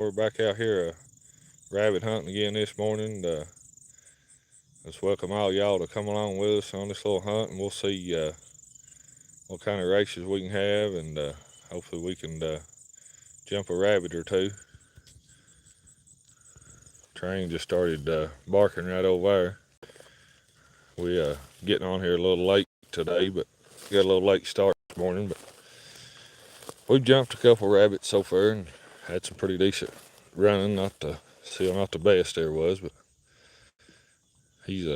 We're back out here rabbit hunting again this morning. Let's welcome all y'all to come along with us on this little hunt, and we'll see what kind of races we can have, and hopefully we can jump a rabbit or two. Train just started barking right over there. We getting on here a little late today, but got a little late start this morning. But we've jumped a couple rabbits so far and had some pretty decent running. Not the best there was, but he's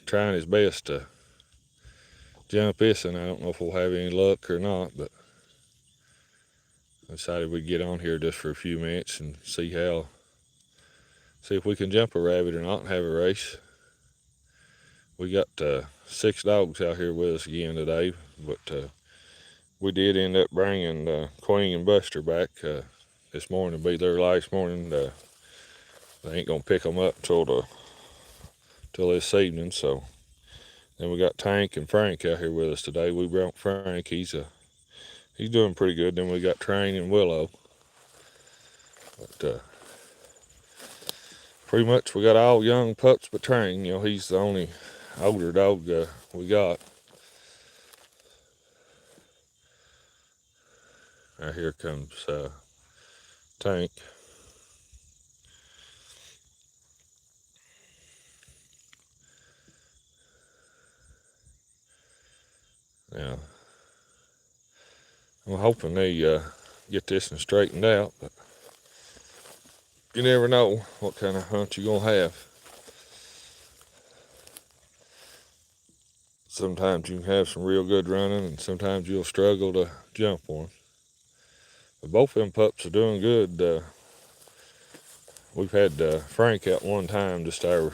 trying his best to jump this, and I don't know if we'll have any luck or not, but I decided we'd get on here just for a few minutes and see if we can jump a rabbit or not and have a race. We got 6 dogs out here with us again today, but we did end up bringing Queen and Buster back this morning to be there last morning. They ain't gonna pick them up till this evening, so then we got Tank and Frank out here with us today. We brought Frank. He's doing pretty good. Then we got Train and Willow. But pretty much we got all young pups but Train. You know, he's the only older dog we got. Now here comes Tank. Now, I'm hoping they get this one straightened out, but you never know what kind of hunt you're gonna have. Sometimes you can have some real good running, and sometimes you'll struggle to jump one. But both of them pups are doing good. We've had Frank out one time just there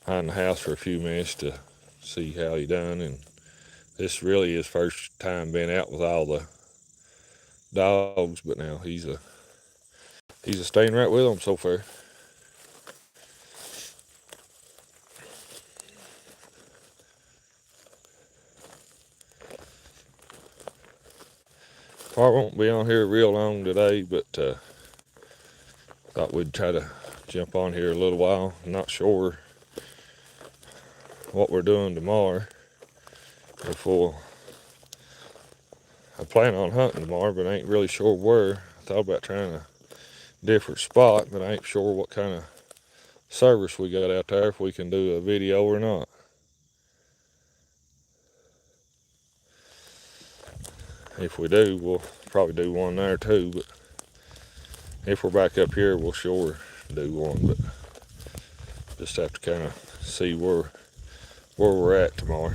behind the house for a few minutes to see how he done, and this really his first time being out with all the dogs. But now he's staying right with them so far. Part won't be on here real long today, but thought we'd try to jump on here a little while. I'm not sure what we're doing tomorrow. I plan on hunting tomorrow, but I ain't really sure where. I thought about trying a different spot, but I ain't sure what kind of service we got out there, if we can do a video or not. If we do, we'll probably do one there too, but if we're back up here, we'll sure do one, but just have to kind of see where we're at tomorrow.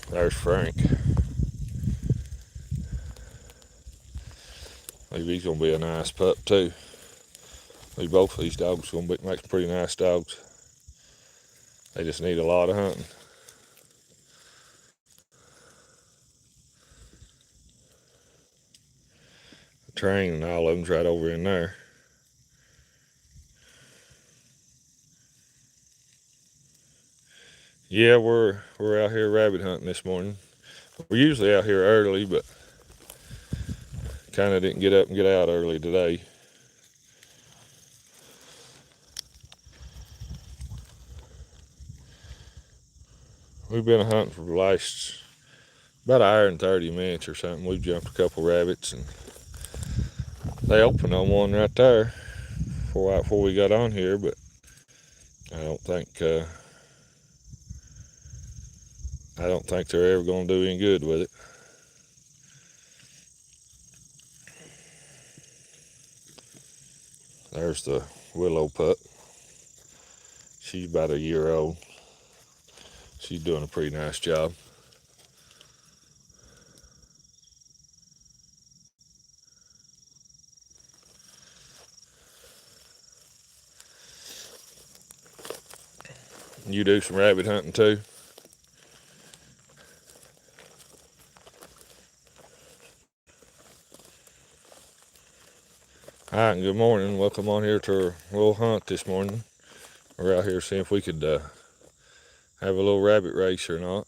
There's Frank. Maybe he's gonna be a nice pup too. Maybe both of these dogs gonna make some pretty nice dogs. They just need a lot of hunting. The train and all of them's right over in there. Yeah, we're out here rabbit hunting this morning. We're usually out here early, but kind of didn't get up and get out early today. We've been hunting for the last about an hour and 30 minutes or something. We've jumped a couple rabbits, and they opened on one right there before we got on here, but I don't think they're ever gonna do any good with it. There's the Willow pup. She's about a year old. She's doing a pretty nice job. You do some rabbit hunting too? Alright, and good morning. Welcome on here to our little hunt this morning. We're out here seeing if we could have a little rabbit race or not.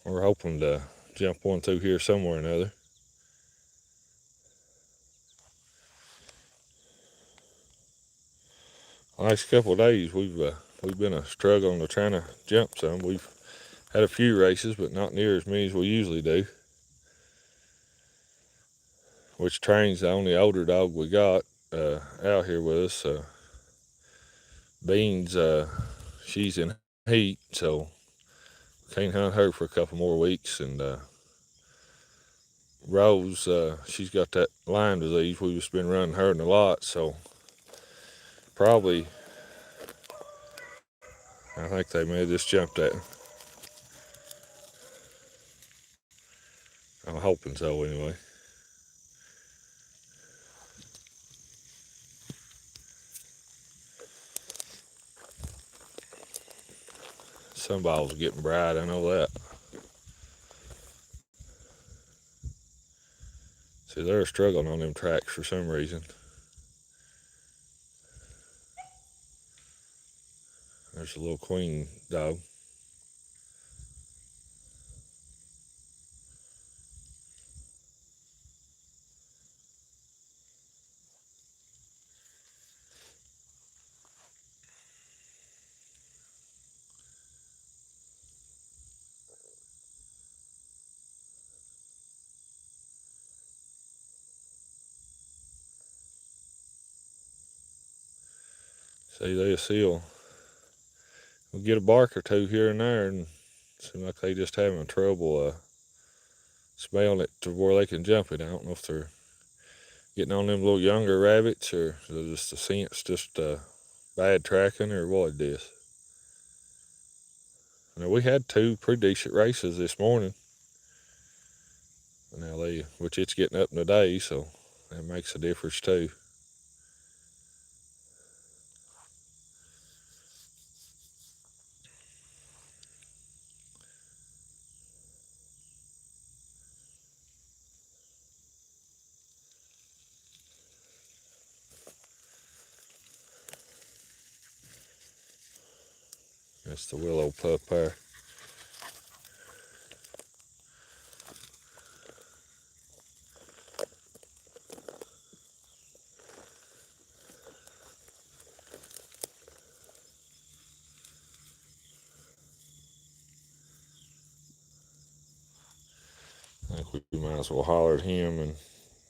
We're hoping to jump one through here somewhere or another. Last couple of days we've been struggling to trying to jump some. We've had a few races, but not near as many as we usually do. Which Train's the only older dog we got out here with us. Beans, she's in heat, so can't hunt her for a couple more weeks. And Rose, she's got that Lyme disease. We've just been running her in a lot, so probably I think they may have just jumped at him. I'm hoping so anyway. Some balls are getting bright, I know that. See, they're struggling on them tracks for some reason. There's a little queen dog. See, they'll seal. We'll get a bark or two here and there, and seem like they just having trouble smelling it to where they can jump it. I don't know if they're getting on them little younger rabbits or just the scent's just bad tracking or what it is. Now we had two pretty decent races this morning. Now which it's getting up in the day, so that makes a difference too. That's the willow pup there. I think we might as well holler at him and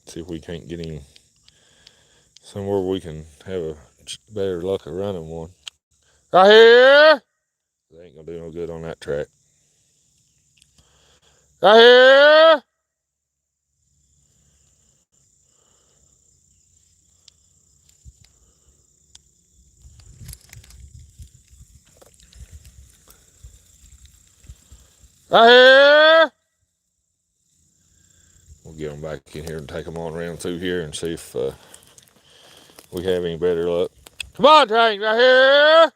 see if we can't get him somewhere we can have a better luck of running one. Right here! They ain't gonna do no good on that track. Right here! Right here! We'll get them back in here and take them on around through here and see if we have any better luck. Come on, Train, right here!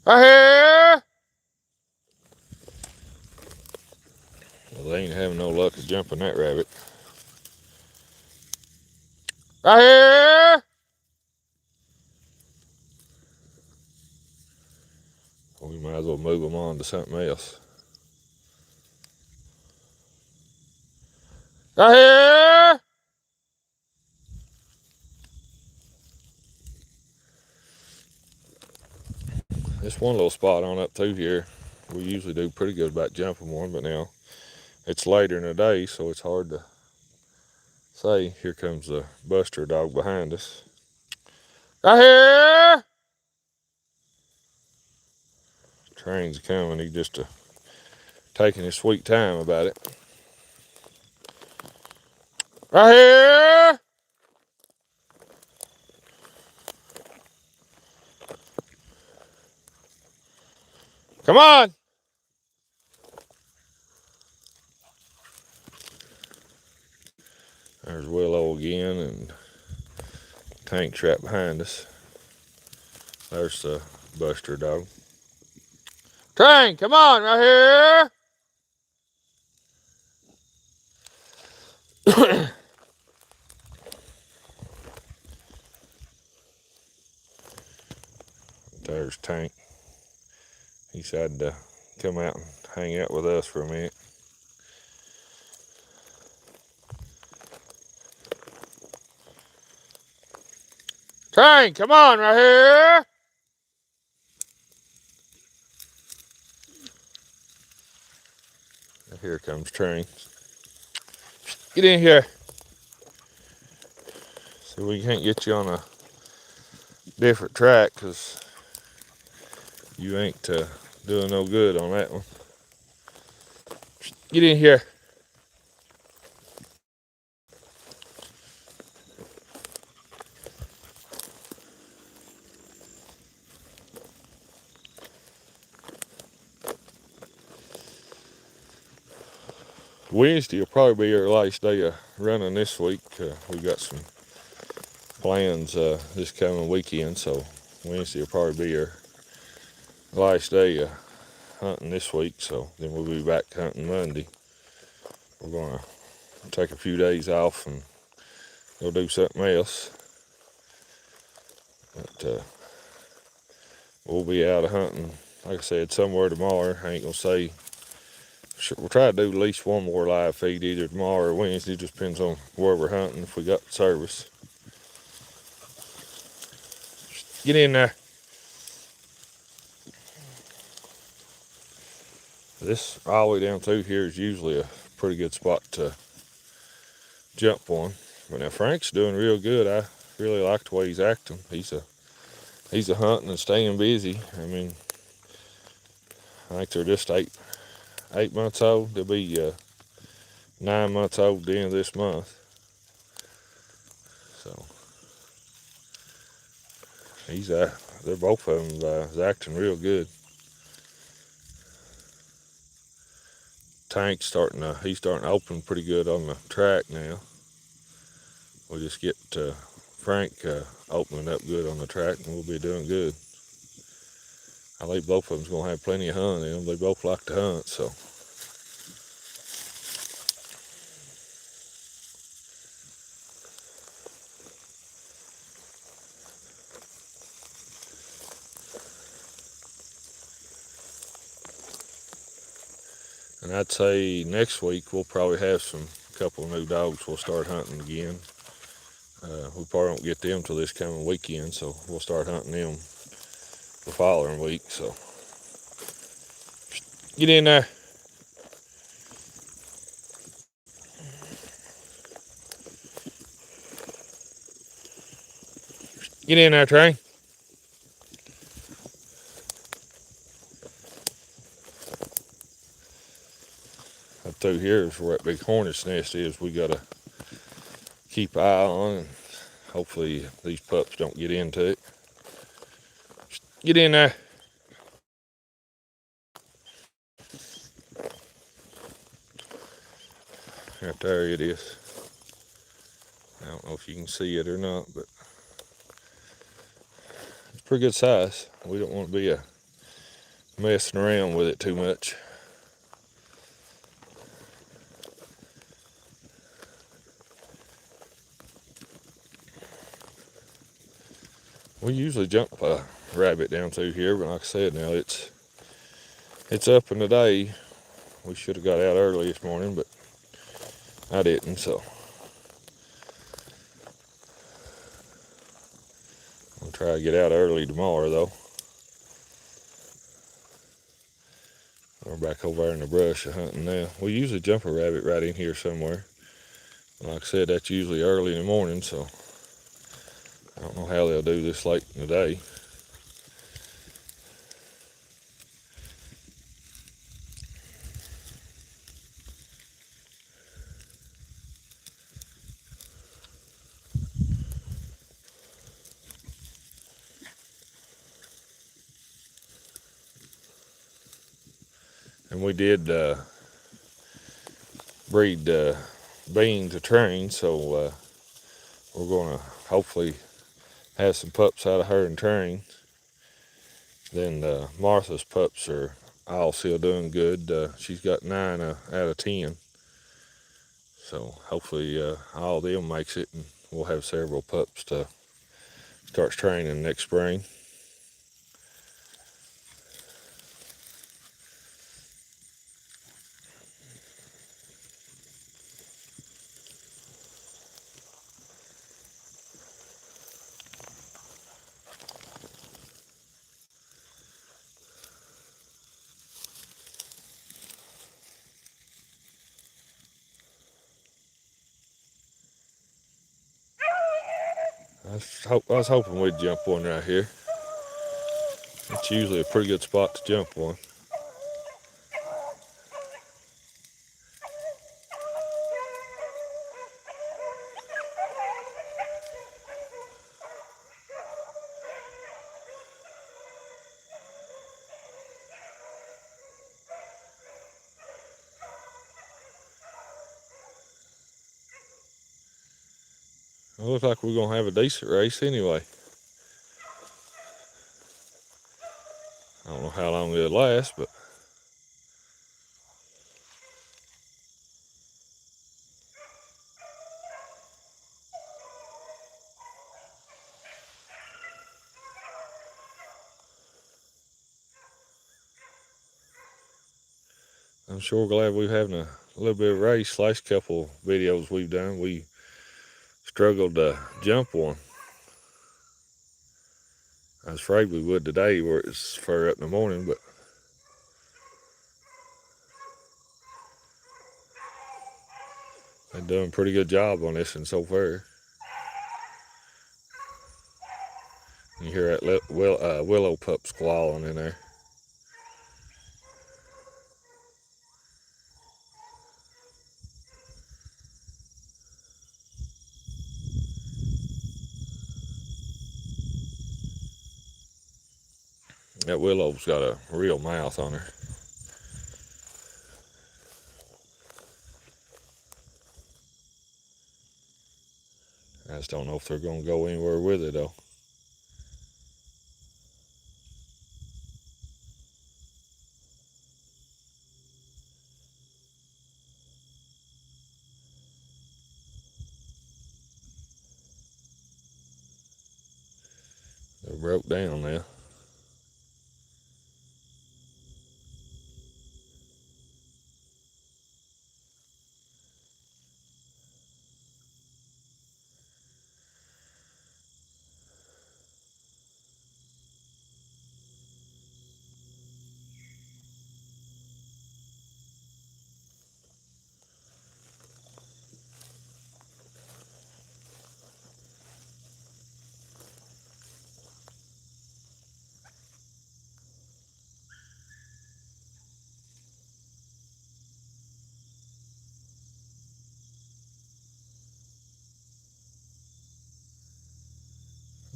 Right here! Well, they ain't having no luck of jumping that rabbit. Right here! Well, we might as well move them on to something else. Right here! This one little spot on up through here, we usually do pretty good about jumping one, but now it's later in the day, so it's hard to say. Here comes the Buster dog behind us. Right here! Train's coming, he's just taking his sweet time about it. Right here! Come on! There's Willow again, and Tank's right behind us. There's the Buster dog. Train, come on, right here! There's Tank. He decided to come out and hang out with us for a minute. Tank, come on right here. Here comes Train. Get in here. See, we can't get you on a different track because you ain't doing no good on that one. Get in here. Wednesday will probably be our last day of running this week. We got some plans this coming weekend, so Wednesday will probably be our last day of hunting this week. So then we'll be back hunting Monday. We're gonna take a few days off and go do something else. But we'll be out hunting, like I said, somewhere tomorrow. I ain't gonna say. We'll try to do at least one more live feed either tomorrow or Wednesday. Just depends on where we're hunting, if we got service. Get in there. This all the way down through here is usually a pretty good spot to jump one. But now Frank's doing real good. I really like the way he's acting. He's a hunting and staying busy. I mean, I think they're just eight months old. They'll be 9 months old at the end of this month. So they're both of them acting real good. Tank's he's starting to open pretty good on the track now. We'll just get Frank opening up good on the track and we'll be doing good. I think both of them's gonna have plenty of hunt in them. They both like to hunt, so. And I'd say next week we'll probably have a couple of new dogs we'll start hunting again. We probably won't get them till this coming weekend, so we'll start hunting them the following week. So get in there. Get in there, Train. Up through here is where that big hornet's nest is. We gotta keep an eye on, and hopefully these pups don't get into it. Get in there. Right there it is. I don't know if you can see it or not, but it's pretty good size. We don't want to be messing around with it too much. We usually jump a rabbit down through here, but like I said, now it's up in the day. We should have got out early this morning, but I didn't, so. I'll try to get out early tomorrow, though. We're back over there in the brush hunting now. We usually jump a rabbit right in here somewhere. Like I said, that's usually early in the morning, so I don't know how they'll do this late in the day. And we did breed Bean to Train, so we're going to hopefully have some pups out of her and Train. Then Martha's pups are all still doing good. She's got 9 out of 10. So hopefully all of them makes it, and we'll have several pups to start training next spring. I was hoping we'd jump one right here. It's usually a pretty good spot to jump one. It looks like we're gonna have a decent race anyway. I don't know how long it'll last, but I'm sure glad we're having a little bit of race. Last couple videos we've done, we struggled to jump one. I was afraid we would today where it's far up in the morning, but they're doing a pretty good job on this one so far. You hear that willow pup squalling in there. That willow's got a real mouth on her. I just don't know if they're going to go anywhere with it, though. They're broke down now.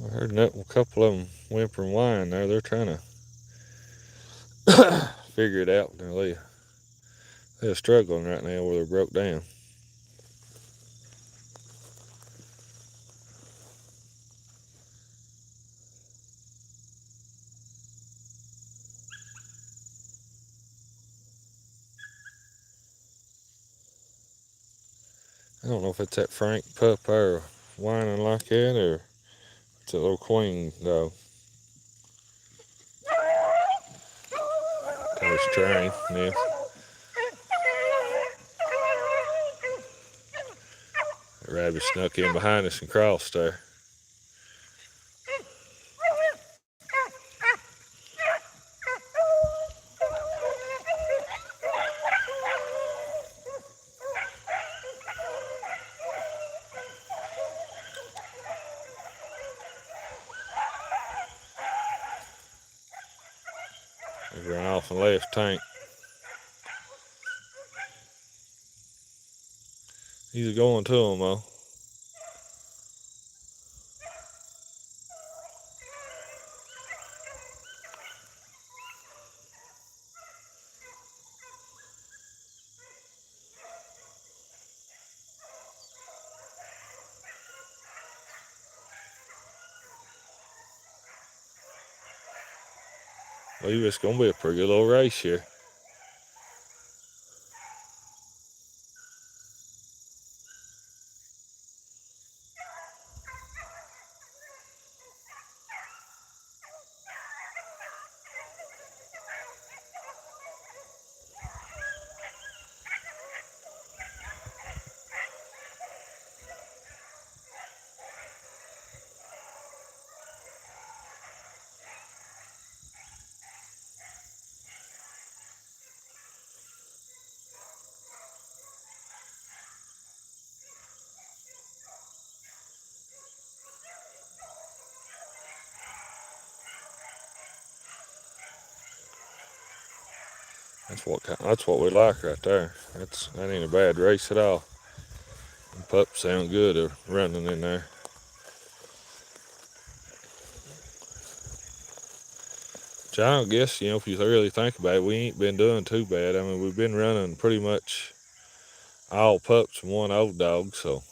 I heard a couple of them whimper and whine there. They're trying to figure it out. They're struggling right now where they're broke down. I don't know if it's that Frank pup there whining like that or it's a little queen dog. There's train, yeah. The rabbit snuck in behind us and crossed there. He ran off and left tank. He's going to him though. I believe it's going to be a pretty good little race here. That's what we like right there. That ain't a bad race at all. The pups sound good running in there. Which I don't guess, if you really think about it, we ain't been doing too bad. I mean, we've been running pretty much all pups and one old dog, so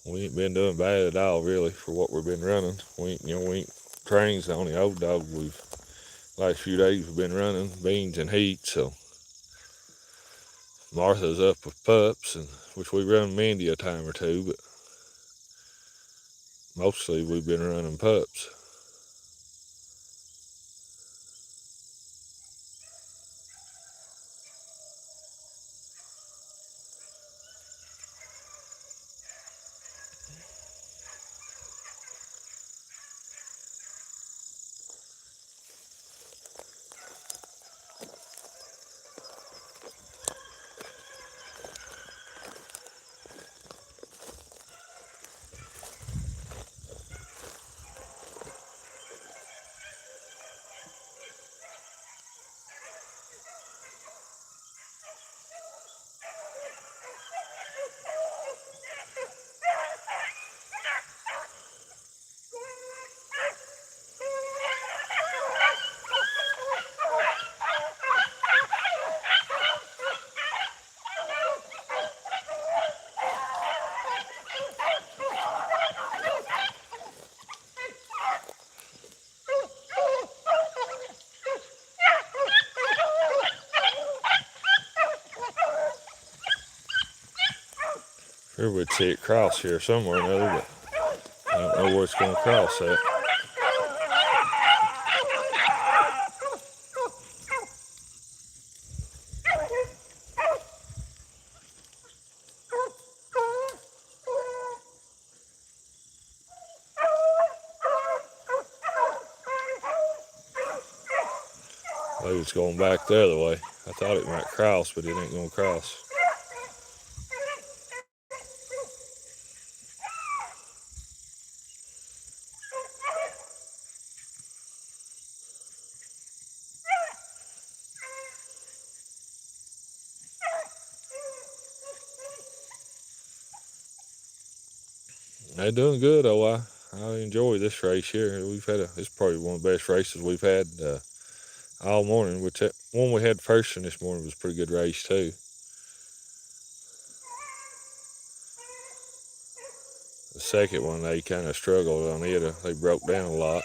we ain't been doing bad at all, really, for what we've been running. We ain't trains on the old dog. Last few days we've been running beans and heat, so Martha's up with pups, and which we run Mindy a time or two, but mostly we've been running pups. Sure, we'd see it cross here somewhere or another, but I don't know where it's going to cross at. Maybe it's going back the other way. I thought it might cross, but it ain't going to cross. They're doing good, though. I enjoy this race here. It's probably one of the best races we've had all morning. Which that one we had first thing this morning was a pretty good race too. The second one they kind of struggled on it. They broke down a lot.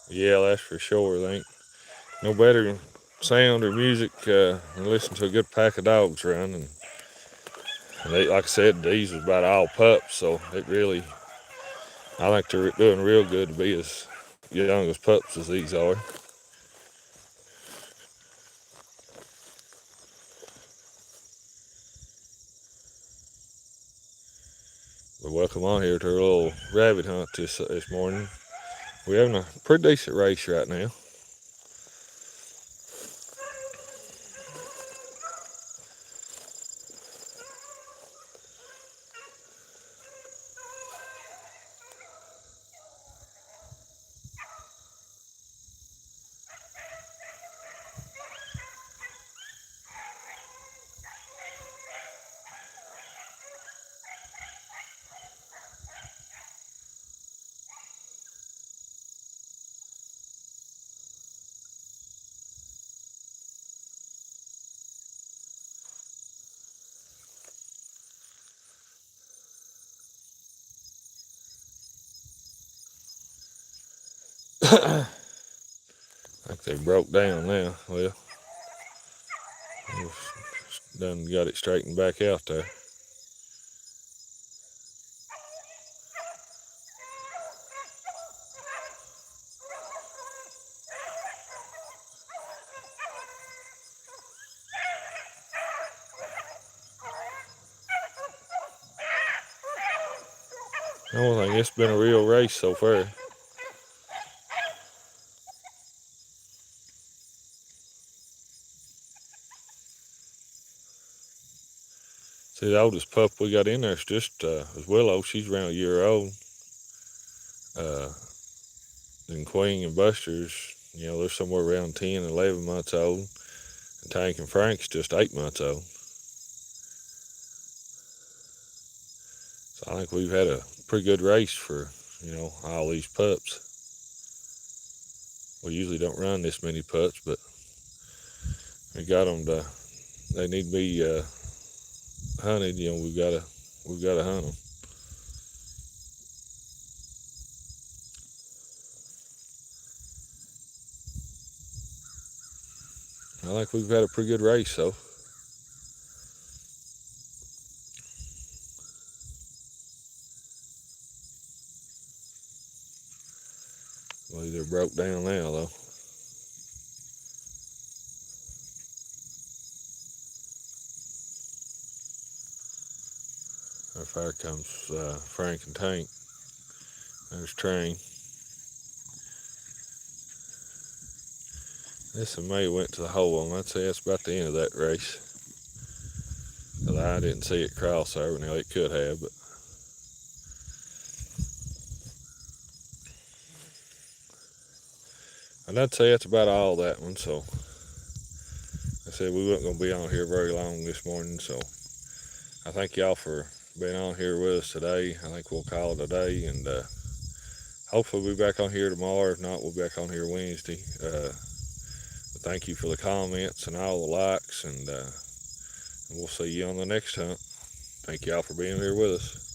Yeah, that's for sure. They ain't no better sound or music than listen to a good pack of dogs run. And they, like I said, these was about all pups, so I think they're doing real good to be as young as pups as these are. But welcome on here to our little rabbit hunt this morning. We're having a pretty decent race right now. I think they broke down now. Well, we've done got it straightened back out there. I don't think it's been a real race so far. See, the oldest pup we got in there is just is Willow. She's around a year old. Then Queen and Buster's, they're somewhere around 10, 11 months old. And Tank and Frank's just 8 months old. So I think we've had a pretty good race for, all these pups. We usually don't run this many pups, but we got them they need to be hunted. We've got to hunt them. I think we've had a pretty good race, though. Well, they're broke down now, though. There fire comes Frank and Tank. There's Train. This one may went to the hole. I'd say that's about the end of that race. I didn't see it cross over. Now it could have, but and I'd say that's about all that one. So I said we weren't going to be on here very long this morning. So I thank y'all for being on here with us today. I think we'll call it a day, and hopefully we'll be back on here tomorrow. If not, we'll be back on here Wednesday. Thank you for the comments and all the likes, and we'll see you on the next hunt. Thank y'all for being here with us.